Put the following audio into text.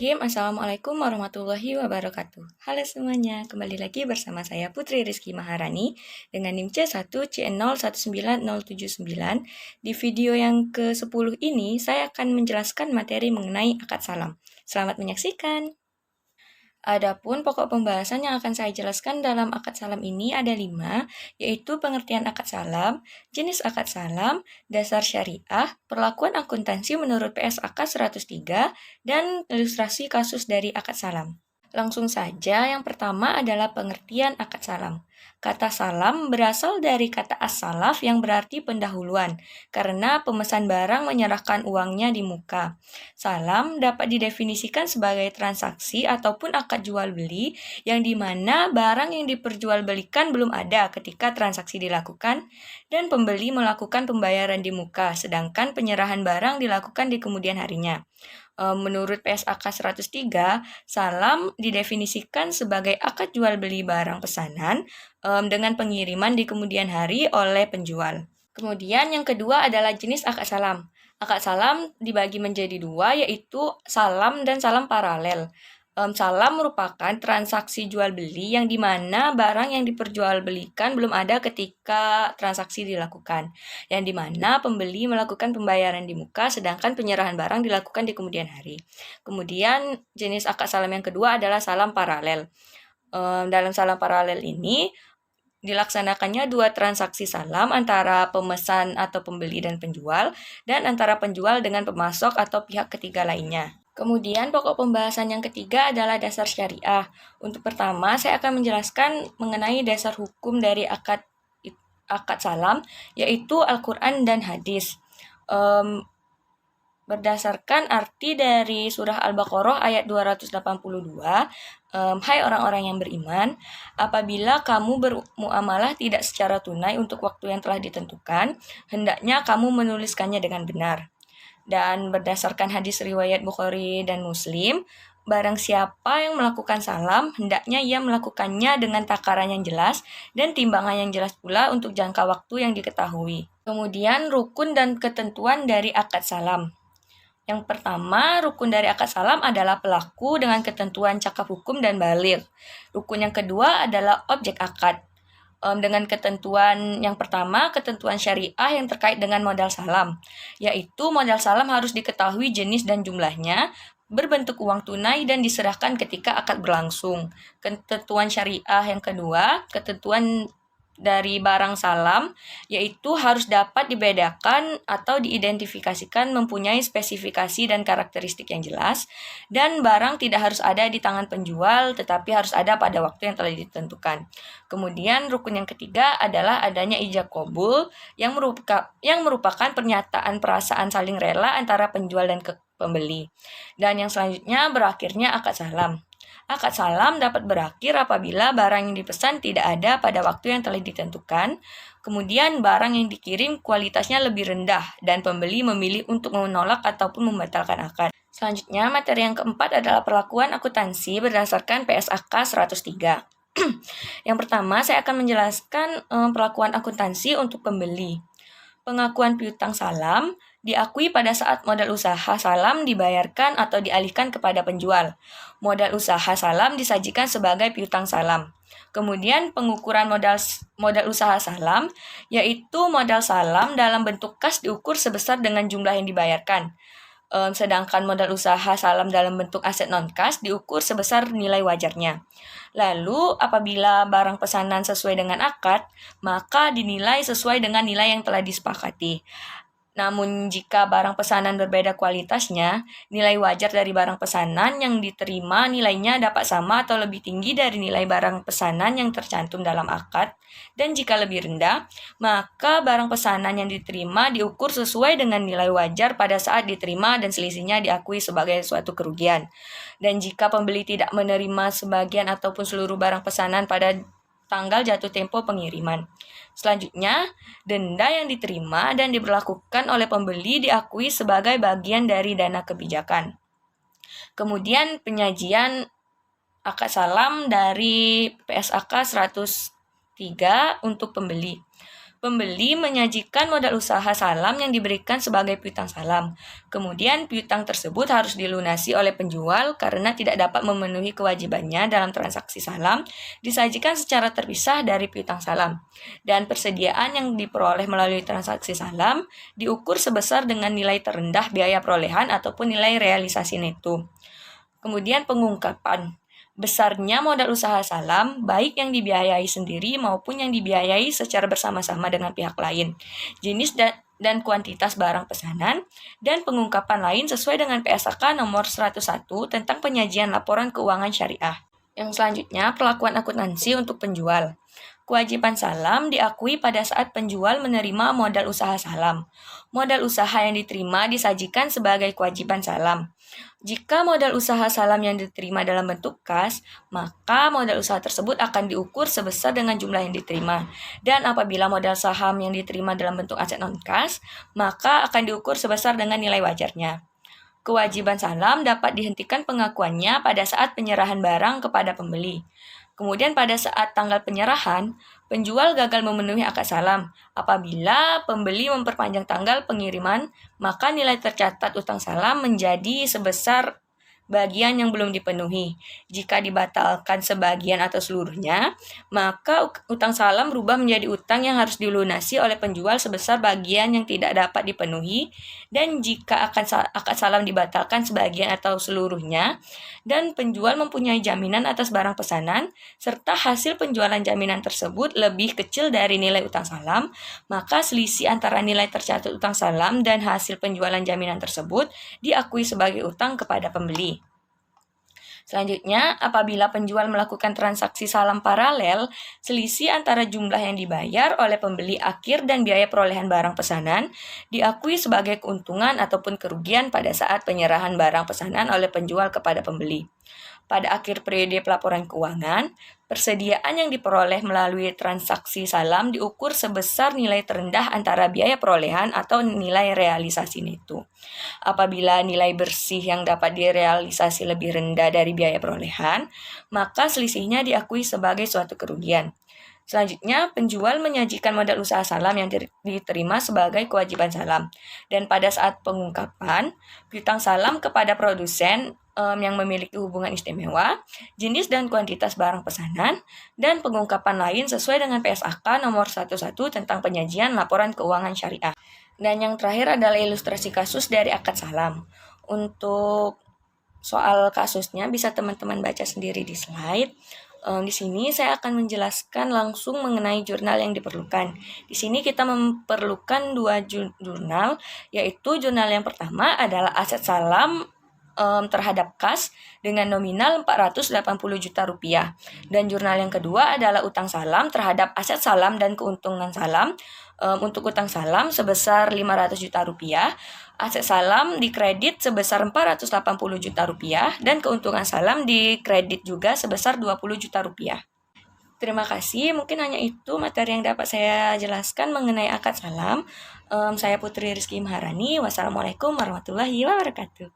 Bismillahirrahmanirrahim. Assalamualaikum warahmatullahi wabarakatuh. Halo semuanya, kembali lagi bersama saya Putri Rizky Maharani dengan NIM C1CN019079. Di video yang ke-10 ini, saya akan menjelaskan materi mengenai akad salam. Selamat menyaksikan. Adapun pokok pembahasan yang akan saya jelaskan dalam akad salam ini ada 5, yaitu pengertian akad salam, jenis akad salam, dasar syariah, perlakuan akuntansi menurut PSAK 103, dan ilustrasi kasus dari akad salam. Langsung saja, yang pertama adalah pengertian akad salam. Kata salam berasal dari kata as-salaf yang berarti pendahuluan, karena pemesan barang menyerahkan uangnya di muka. Salam dapat didefinisikan sebagai transaksi ataupun akad jual beli yang dimana barang yang diperjualbelikan belum ada ketika transaksi dilakukan dan pembeli melakukan pembayaran di muka, sedangkan penyerahan barang dilakukan di kemudian harinya. Menurut PSAK 103, salam didefinisikan sebagai akad jual beli barang pesanan dengan pengiriman di kemudian hari oleh penjual. Kemudian yang kedua adalah jenis akad salam. Akad salam dibagi menjadi 2, yaitu salam dan salam paralel. Salam merupakan transaksi jual beli yang dimana barang yang diperjualbelikan belum ada ketika transaksi dilakukan, yang dimana pembeli melakukan pembayaran di muka sedangkan penyerahan barang dilakukan di kemudian hari. Kemudian jenis akad salam yang kedua adalah salam paralel. Dalam salam paralel ini dilaksanakannya 2 transaksi salam antara pemesan atau pembeli dan penjual, dan antara penjual dengan pemasok atau pihak ketiga lainnya. Kemudian pokok pembahasan yang ketiga adalah dasar syariah. Untuk pertama, saya akan menjelaskan mengenai dasar hukum dari akad salam, yaitu Al-Quran dan hadis. Berdasarkan arti dari surah Al-Baqarah ayat 282, hai orang-orang yang beriman, apabila kamu bermuamalah tidak secara tunai untuk waktu yang telah ditentukan, hendaknya kamu menuliskannya dengan benar. Dan berdasarkan hadis riwayat Bukhari dan Muslim, barang siapa yang melakukan salam, hendaknya ia melakukannya dengan takaran yang jelas dan timbangan yang jelas pula untuk jangka waktu yang diketahui. Kemudian rukun dan ketentuan dari akad salam. Yang pertama, rukun dari akad salam adalah pelaku dengan ketentuan cakap hukum dan baligh. Rukun yang kedua adalah objek akad. Dengan ketentuan yang pertama, ketentuan syariah yang terkait dengan modal salam, yaitu modal salam harus diketahui jenis dan jumlahnya, berbentuk uang tunai dan diserahkan ketika akad berlangsung. Ketentuan syariah yang kedua, ketentuan dari barang salam, yaitu harus dapat dibedakan atau diidentifikasikan mempunyai spesifikasi dan karakteristik yang jelas, dan barang tidak harus ada di tangan penjual, tetapi harus ada pada waktu yang telah ditentukan. Kemudian rukun yang ketiga adalah adanya ijab qabul yang merupakan pernyataan perasaan saling rela antara penjual dan pembeli. Dan yang selanjutnya berakhirnya akad salam. Akad salam dapat berakhir apabila barang yang dipesan tidak ada pada waktu yang telah ditentukan, kemudian barang yang dikirim kualitasnya lebih rendah, dan pembeli memilih untuk menolak ataupun membatalkan akad. Selanjutnya, materi yang keempat adalah perlakuan akuntansi berdasarkan PSAK 103. Yang pertama, saya akan menjelaskan perlakuan akuntansi untuk pembeli. Pengakuan piutang salam diakui pada saat modal usaha salam dibayarkan atau dialihkan kepada penjual. Modal usaha salam disajikan sebagai piutang salam. Kemudian pengukuran modal usaha salam, yaitu modal salam dalam bentuk kas diukur sebesar dengan jumlah yang dibayarkan. Sedangkan modal usaha salam dalam bentuk aset non-kas diukur sebesar nilai wajarnya. Lalu, apabila barang pesanan sesuai dengan akad, maka dinilai sesuai dengan nilai yang telah disepakati. Namun jika barang pesanan berbeda kualitasnya, nilai wajar dari barang pesanan yang diterima nilainya dapat sama atau lebih tinggi dari nilai barang pesanan yang tercantum dalam akad. Dan jika lebih rendah, maka barang pesanan yang diterima diukur sesuai dengan nilai wajar pada saat diterima dan selisihnya diakui sebagai suatu kerugian. Dan jika pembeli tidak menerima sebagian ataupun seluruh barang pesanan pada tanggal jatuh tempo pengiriman. Selanjutnya, denda yang diterima dan diberlakukan oleh pembeli diakui sebagai bagian dari dana kebijakan. Kemudian penyajian akad salam dari PSAK 103 untuk pembeli. Pembeli menyajikan modal usaha salam yang diberikan sebagai piutang salam. Kemudian piutang tersebut harus dilunasi oleh penjual karena tidak dapat memenuhi kewajibannya dalam transaksi salam, disajikan secara terpisah dari piutang salam. Dan persediaan yang diperoleh melalui transaksi salam diukur sebesar dengan nilai terendah biaya perolehan ataupun nilai realisasi neto. Kemudian pengungkapan. Besarnya modal usaha salam, baik yang dibiayai sendiri maupun yang dibiayai secara bersama-sama dengan pihak lain. Jenis dan kuantitas barang pesanan, dan pengungkapan lain sesuai dengan PSAK nomor 101 tentang penyajian laporan keuangan syariah. Yang selanjutnya, perlakuan akuntansi untuk penjual. Kewajiban salam diakui pada saat penjual menerima modal usaha salam. Modal usaha yang diterima disajikan sebagai kewajiban salam. Jika modal usaha salam yang diterima dalam bentuk kas, maka modal usaha tersebut akan diukur sebesar dengan jumlah yang diterima. Dan apabila modal saham yang diterima dalam bentuk aset non-kas, maka akan diukur sebesar dengan nilai wajarnya. Kewajiban salam dapat dihentikan pengakuannya pada saat penyerahan barang kepada pembeli. Kemudian pada saat tanggal penyerahan, penjual gagal memenuhi akad salam. Apabila pembeli memperpanjang tanggal pengiriman, maka nilai tercatat utang salam menjadi sebesar bagian yang belum dipenuhi. Jika dibatalkan sebagian atau seluruhnya, maka utang salam berubah menjadi utang yang harus dilunasi oleh penjual sebesar bagian yang tidak dapat dipenuhi. Dan jika akad salam dibatalkan sebagian atau seluruhnya, dan penjual mempunyai jaminan atas barang pesanan, serta hasil penjualan jaminan tersebut lebih kecil dari nilai utang salam, maka selisih antara nilai tercatat utang salam dan hasil penjualan jaminan tersebut diakui sebagai utang kepada pembeli. Selanjutnya, apabila penjual melakukan transaksi salam paralel, selisih antara jumlah yang dibayar oleh pembeli akhir dan biaya perolehan barang pesanan diakui sebagai keuntungan ataupun kerugian pada saat penyerahan barang pesanan oleh penjual kepada pembeli. Pada akhir periode pelaporan keuangan, persediaan yang diperoleh melalui transaksi salam diukur sebesar nilai terendah antara biaya perolehan atau nilai realisasi neto. Apabila nilai bersih yang dapat direalisasi lebih rendah dari biaya perolehan, maka selisihnya diakui sebagai suatu kerugian. Selanjutnya, penjual menyajikan modal usaha salam yang diterima sebagai kewajiban salam. Dan pada saat pengungkapan, piutang salam kepada produsen yang memiliki hubungan istimewa, jenis dan kuantitas barang pesanan, dan pengungkapan lain sesuai dengan PSAK nomor 11 tentang penyajian laporan keuangan syariah. Dan yang terakhir adalah ilustrasi kasus dari akad salam. Untuk soal kasusnya bisa teman-teman baca sendiri di slide. Di sini saya akan menjelaskan langsung mengenai jurnal yang diperlukan. Di sini kita memerlukan 2 jurnal, yaitu jurnal yang pertama adalah aset salam terhadap kas dengan nominal 480 juta rupiah. Dan jurnal yang kedua adalah utang salam terhadap aset salam dan keuntungan salam. Untuk utang salam sebesar 500 juta rupiah, aset salam dikredit sebesar 480 juta rupiah, dan keuntungan salam dikredit juga sebesar 20 juta rupiah. Terima kasih, mungkin hanya itu materi yang dapat saya jelaskan mengenai akad salam. Saya Putri Rizky Maharani, wassalamualaikum warahmatullahi wabarakatuh.